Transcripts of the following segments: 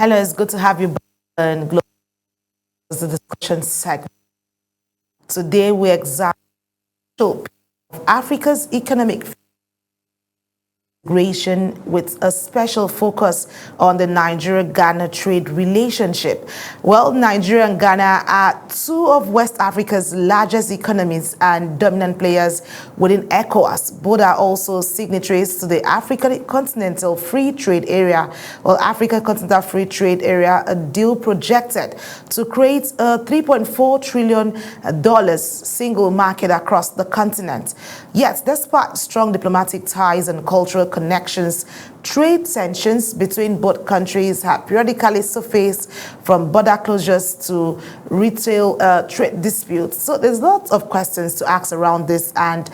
Hello, it's good to have you back on Global the discussion segment. Today we examine Africa's economic integration with a special focus on the Nigeria-Ghana trade relationship. Well, Nigeria and Ghana are two of West Africa's largest economies and dominant players within ECOWAS. Both are also signatories to the African Continental Free Trade Area, or African Continental Free Trade Area, a deal projected to create a $3.4 trillion single market across the continent. Yet, despite strong diplomatic ties and cultural connections, trade tensions between both countries have periodically surfaced, from border closures to retail trade disputes. So there's lots of questions to ask around this and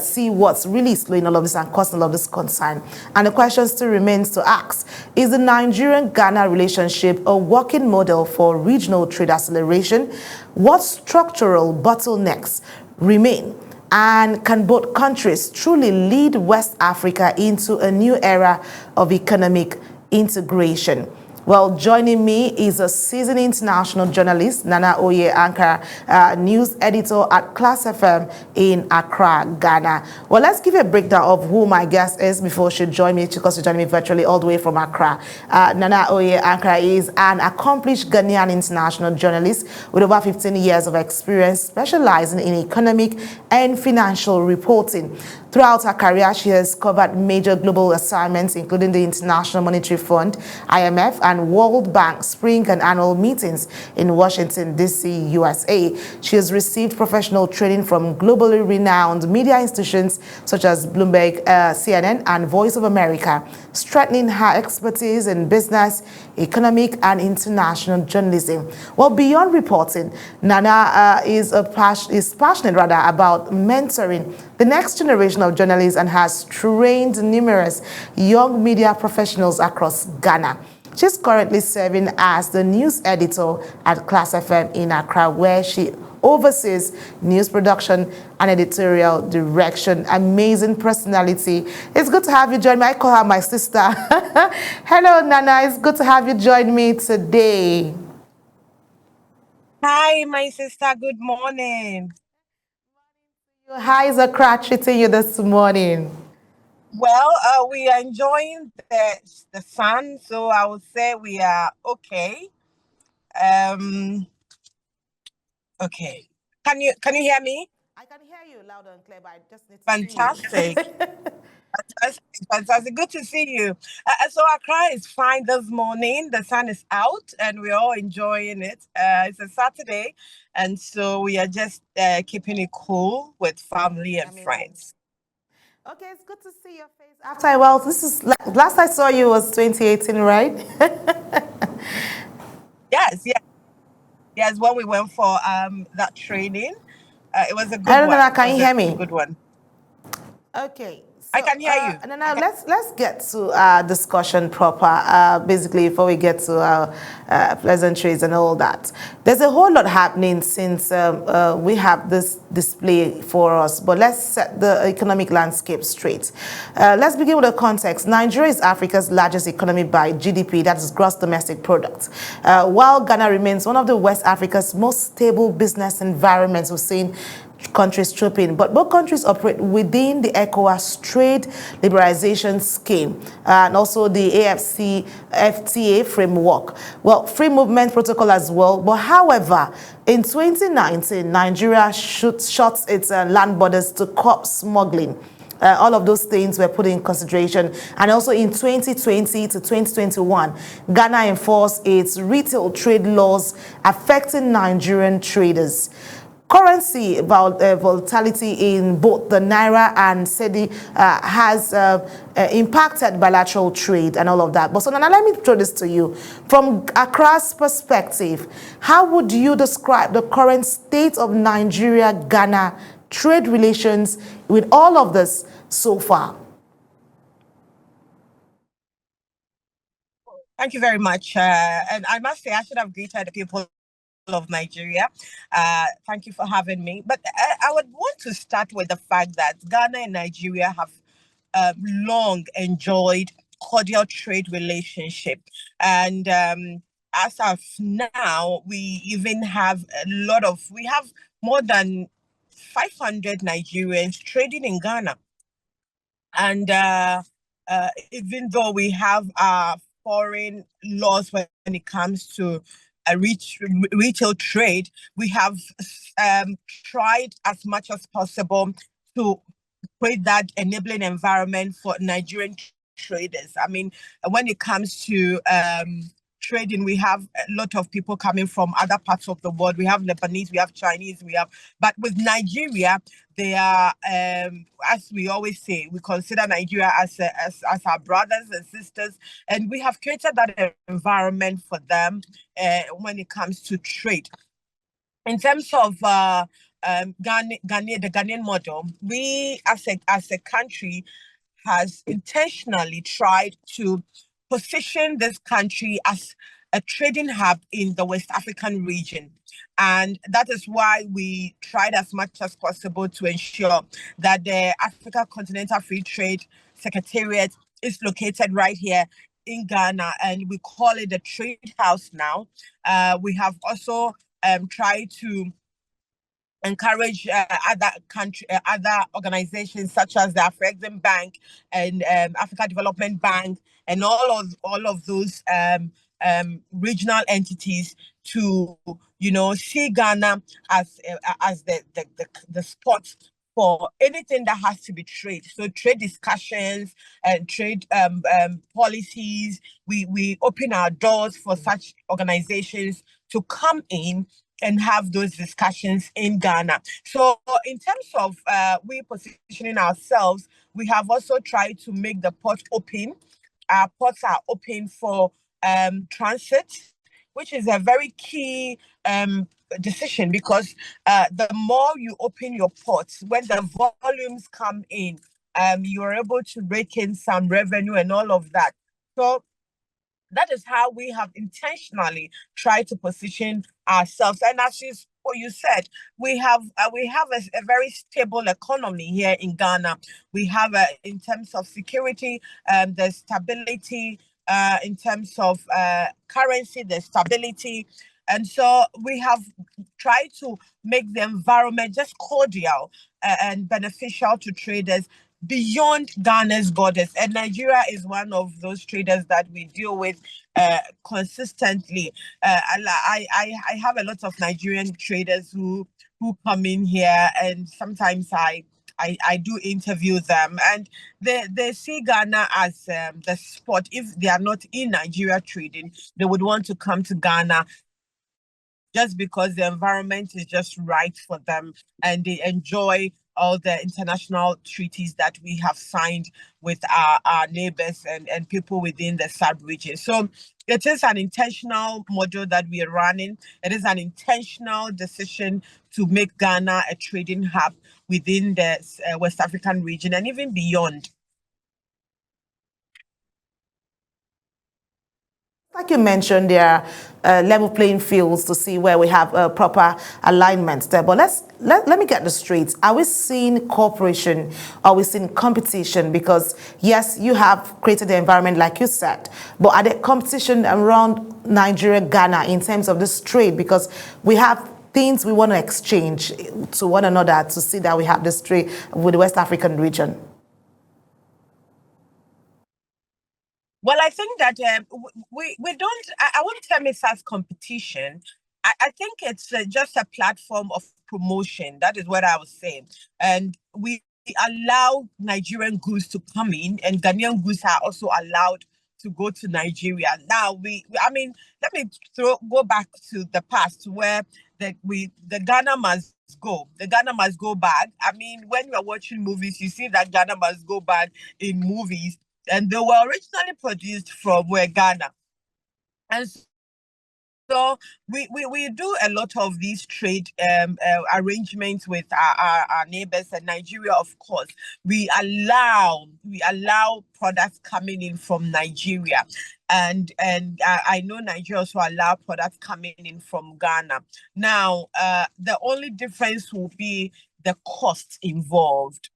see what's really slowing all of this and causing all of this concern. And the question still remains to ask: is the Nigerian-Ghana relationship a working model for regional trade acceleration? What structural bottlenecks remain? And can both countries truly lead West Africa into a new era of economic integration? Well, joining me is a seasoned international journalist, Nana Oye Ankara, news editor at Class FM in Accra, Ghana. Well, let's give a breakdown of who my guest is before she joins me, because she's joining me virtually all the way from Accra. Nana Oye Ankara is an accomplished Ghanaian international journalist with over 15 years of experience specializing in economic and financial reporting. Throughout her career, she has covered major global assignments, including the International Monetary Fund, IMF, and World Bank spring and annual meetings in Washington, D.C., USA. She has received professional training from globally renowned media institutions such as Bloomberg, CNN, and Voice of America, strengthening her expertise in business, economic, and international journalism. Well, beyond reporting, Nana is passionate about mentoring the next generation of journalists and has trained numerous young media professionals across Ghana. She's currently serving as the news editor at Class FM in Accra, where she oversees news production and editorial direction. Amazing personality. It's good to have you join me. I call her my sister. Hello, Nana. It's good to have you join me today. Hi, my sister. Good morning. How is Accra treating you this morning? Well, we are enjoying the sun, so I would say we are okay. Um, okay. Can you hear me? I can hear you loud and clear, but I just need to see Fantastic. you. Fantastic. Good to see you. So Accra is fine this morning. The sun is out, and we're all enjoying it. It's a Saturday, and so we are just keeping it cool with family and Amazing. friends. Okay, it's good to see your face after a while. This is last I saw you was 2018, right? Yes, yes, yes. When we went for that training, it was a good I don't know. one. Can It you was hear a me? good one. Okay, I so can hear you. and then now let's get to our discussion proper. Basically, before we get to our pleasantries and all that, there's a whole lot happening since we have this display for us. But let's set the economic landscape straight. Let's begin with the context. Nigeria is Africa's largest economy by GDP, that is gross domestic product. While Ghana remains one of the West Africa's most stable business environments, we've seen countries trooping, but both countries operate within the ECOWAS trade liberalization scheme and also the AFC FTA framework. Well, free movement protocol as well. But however, in 2019, Nigeria shuts its land borders to curb smuggling. All of those things were put in consideration. And also in 2020 to 2021, Ghana enforced its retail trade laws affecting Nigerian traders. Currency volatility in both the Naira and Cedi has impacted bilateral trade and all of that. But so now let me throw this to you. From Accra's perspective, how would you describe the current state of Nigeria-Ghana trade relations with all of this so far? Thank you very much. And I must say, I should have greeted the people of Nigeria. Thank you for having me. But I would want to start with the fact that Ghana and Nigeria have long enjoyed cordial trade relationship. And as of now, we even have we have more than 500 Nigerians trading in Ghana. And even though we have foreign laws when it comes to retail trade, we have tried as much as possible to create that enabling environment for Nigerian traders. I mean, when it comes to trading, we have a lot of people coming from other parts of the world. We have Lebanese, we have Chinese, but with Nigeria, they are, as we always say, we consider Nigeria as our brothers and sisters, and we have created that environment for them when it comes to trade. In terms of the Ghanaian model, we as a country has intentionally tried to position this country as a trading hub in the West African region. And that is why we tried as much as possible to ensure that the Africa Continental Free Trade Secretariat is located right here in Ghana, and we call it the Trade House now. We have also tried to encourage other organizations such as the Afrexim Bank and Africa Development Bank and all of those regional entities to see Ghana as the spot for anything that has to be trade. So trade discussions and trade policies. We open our doors for such organizations to come in and have those discussions in Ghana. So in terms of we positioning ourselves, we have also tried to make the port open. Our ports are open for transit, which is a very key decision, because the more you open your ports, when the volumes come in, you're able to rake in some revenue and all of that. So that is how we have intentionally tried to position ourselves. And as you said, we have a very stable economy here in Ghana. We have in terms of security, there's stability. In terms of currency, there's stability. And so we have tried to make the environment just cordial and beneficial to traders beyond Ghana's borders. And Nigeria is one of those traders that we deal with consistently. I have a lot of Nigerian traders who come in here, and sometimes I do interview them, and they see Ghana as the spot. If they are not in Nigeria trading, they would want to come to Ghana just because the environment is just right for them, and they enjoy all the international treaties that we have signed with our neighbors and people within the sub-region. So it is an intentional model that we are running. It is an intentional decision to make Ghana a trading hub within the West African region and even beyond. Like you mentioned, there are level playing fields to see where we have proper alignment there. But let me get this straight. Are we seeing cooperation? Are we seeing competition? Because yes, you have created the environment like you said, but are there competition around Nigeria, Ghana in terms of this trade? Because we have things we want to exchange to one another to see that we have this trade with the West African region. Well, I think that we don't. I wouldn't term it as competition. I think it's just a platform of promotion. That is what I was saying, and we allow Nigerian goods to come in, and Ghanaian goods are also allowed to go to Nigeria. Now I mean, let me go back to the past where the Ghana must go. The Ghana must go back. I mean, when you are watching movies, you see that Ghana must go back in movies, and they were originally produced from where Ghana. And so we do a lot of these trade arrangements with our neighbors, and Nigeria, of course. We allow products coming in from Nigeria, and I know Nigeria also allow products coming in from Ghana. Now, the only difference will be the cost involved.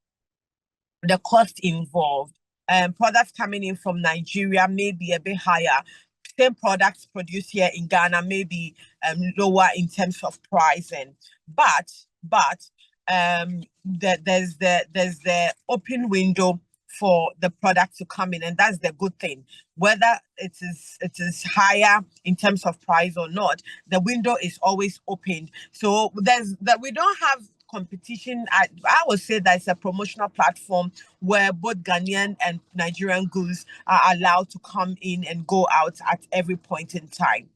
products coming in from Nigeria may be a bit higher. Same products produced here in Ghana may be lower in terms of pricing, but there's the open window for the product to come in, and that's the good thing. Whether it is higher in terms of price or not, the window is always opened. So there's that we don't have competition. I would say that it's a promotional platform where both Ghanaian and Nigerian goods are allowed to come in and go out at every point in time.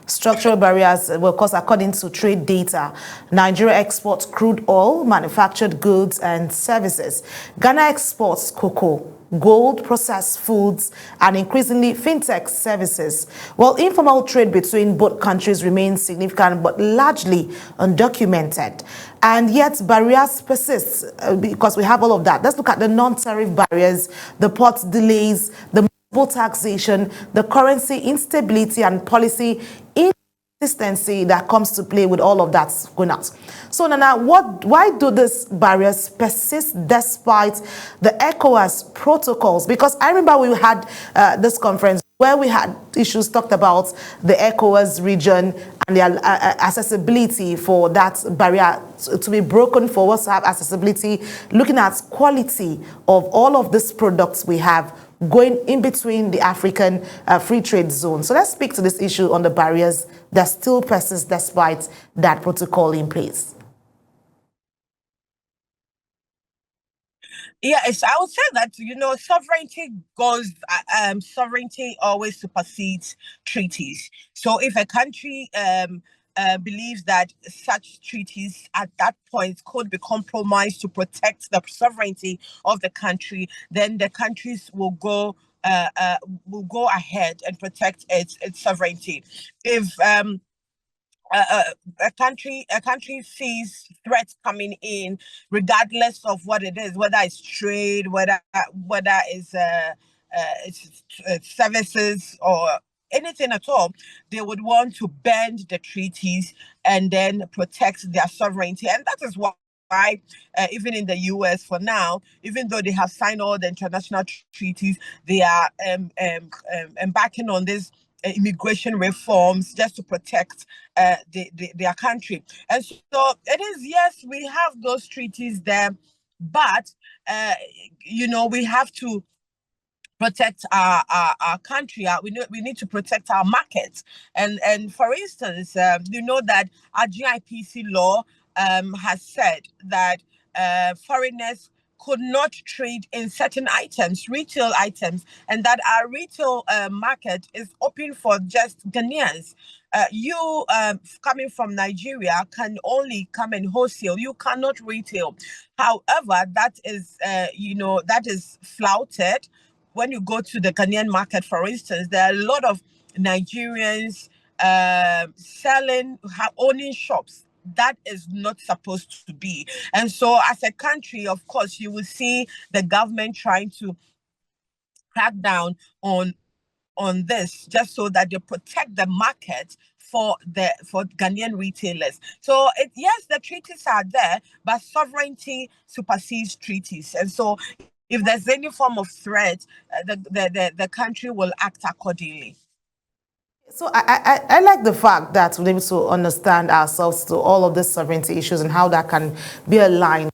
Structural barriers, well, of course, according to trade data, Nigeria exports crude oil, manufactured goods and services. Ghana exports cocoa, gold, processed foods, and increasingly fintech services. Well, informal trade between both countries remains significant but largely undocumented. And yet barriers persist because we have all of that. Let's look at the non-tariff barriers, the port delays, the taxation, the currency instability and policy inconsistency that comes to play with all of that going out. So Nana, why do these barriers persist despite the ECOWAS protocols? Because I remember we had this conference where we had issues talked about the ECOWAS region and the accessibility for that barrier to be broken, for us to have accessibility, looking at quality of all of these products we have going in between the African free trade zone. So let's speak to this issue on the barriers that still persist despite that protocol in place. Yes, I would say that sovereignty always supersedes treaties. So if a country believes that such treaties at that point could be compromised to protect the sovereignty of the country, then the countries will go ahead and protect its sovereignty. If a country sees threats coming in, regardless of what it is, whether it's trade, whether it's services or anything at all, they would want to bend the treaties and then protect their sovereignty, and that is why. Even in the US for now, even though they have signed all the international treaties, they are embarking on this immigration reforms just to protect their country. And so it is, yes, we have those treaties there, but we have to protect our country. We need to protect our markets. And for instance, you know that our GIPC law has said that foreigners could not trade in certain items, retail items, and that our retail market is open for just Ghanaians. You coming from Nigeria can only come and wholesale. You cannot retail. However, that is flouted. When you go to the Ghanaian market, for instance, there are a lot of Nigerians owning shops. That is not supposed to be. And so as a country, of course, you will see the government trying to crack down on this just so that they protect the market for Ghanaian retailers. So yes, the treaties are there, but sovereignty supersedes treaties. And so if there's any form of threat, the country will act accordingly. So I like the fact that we're able to understand ourselves to all of these sovereignty issues and how that can be aligned.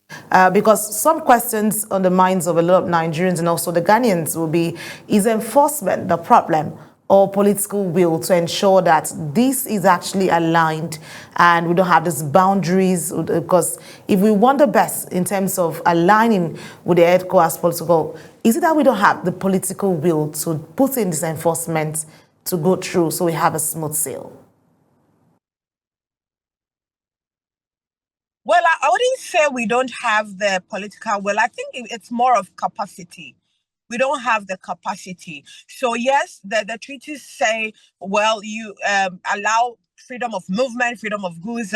Because some questions on the minds of a lot of Nigerians and also the Ghanaians will be, is enforcement the problem or political will to ensure that this is actually aligned and we don't have these boundaries? Because if we want the best in terms of aligning with the ECOWAS protocol, is it that we don't have the political will to put in this enforcement to go through so we have a smooth sail? Well, I wouldn't say we don't have the political will. I think it's more of capacity. We don't have the capacity. So yes, the treaties say, well, you allow freedom of movement, freedom of goods